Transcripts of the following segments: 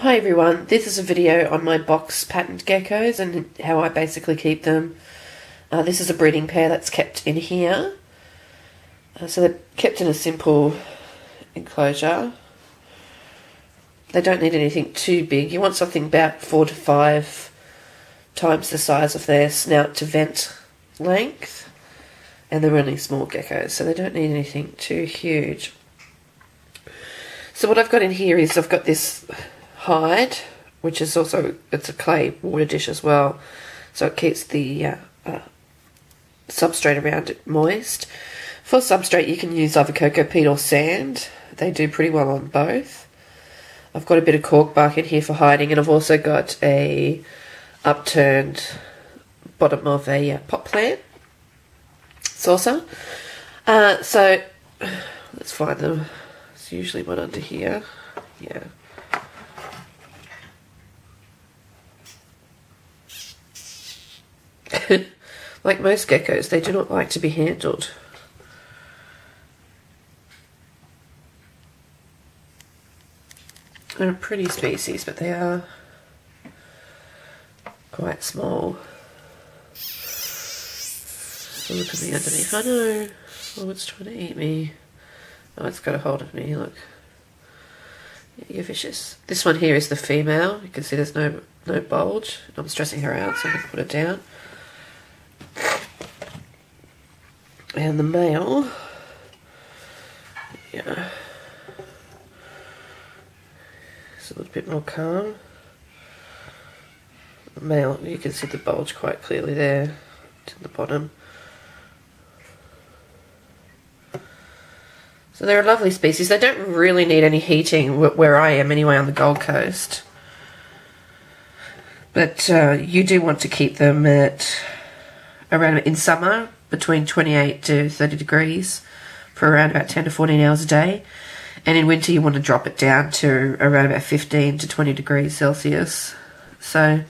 Hi everyone, this is a video on my box patterned geckos and how I basically keep them. This is a breeding pair that's kept in here. So they're kept in a simple enclosure. They don't need anything too big. You want something about 4 to 5 times the size of their snout to vent length. And they're really small geckos, so they don't need anything too huge. So what I've got in here is I've got this hide, which is also, it's a clay water dish as well, so it keeps the substrate around it moist. For substrate you can use either cocoa peat or sand. They do pretty well on both. I've got a bit of cork bark in here for hiding, and I've also got a upturned bottom of a pot plant saucer. So let's find them. There's usually one under here. Yeah. Like most geckos, they do not like to be handled. They're a pretty species, but they are quite small. So look at me underneath. I know. Oh, it's trying to eat me. Oh, it's got a hold of me, look. Yeah, you're vicious. This one here is the female. You can see there's no bulge. I'm stressing her out, so I'm going to put it down. And the male, yeah, it's a little bit more calm. The male, you can see the bulge quite clearly there to the bottom. So they're a lovely species. They don't really need any heating where I am anyway, on the Gold Coast. But you do want to keep them at around, in summer, between 28 to 30 degrees for around about 10 to 14 hours a day. And in winter you want to drop it down to around about 15 to 20 degrees Celsius. So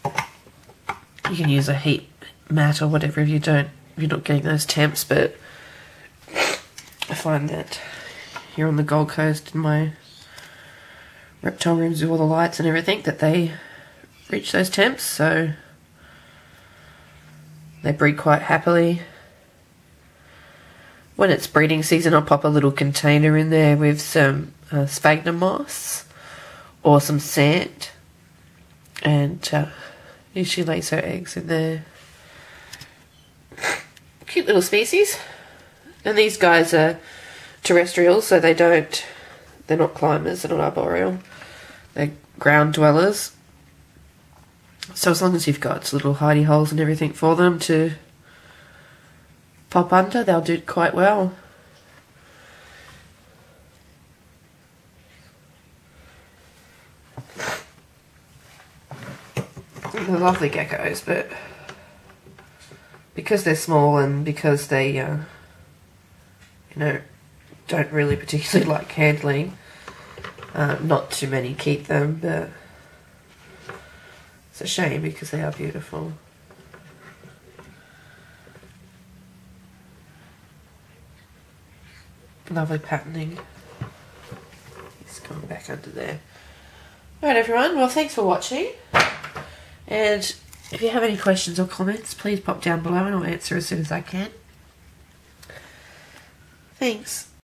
you can use a heat mat or whatever if you're not getting those temps, but I find that here on the Gold Coast in my reptile rooms with all the lights and everything, that they reach those temps, so they breed quite happily. When it's breeding season, I'll pop a little container in there with some sphagnum moss or some sand, and usually lays her eggs in there. Cute little species. And these guys are terrestrial, so they're not climbers, they're not arboreal. They're ground dwellers. So as long as you've got little hidey holes and everything for them to pop under, they'll do quite well. They're lovely geckos, but because they're small and because they, don't really particularly like handling, not too many keep them, but it's a shame because they are beautiful. Lovely patterning. He's coming back under there. Alright everyone, well thanks for watching. And if you have any questions or comments, please pop down below and I'll answer as soon as I can. Thanks.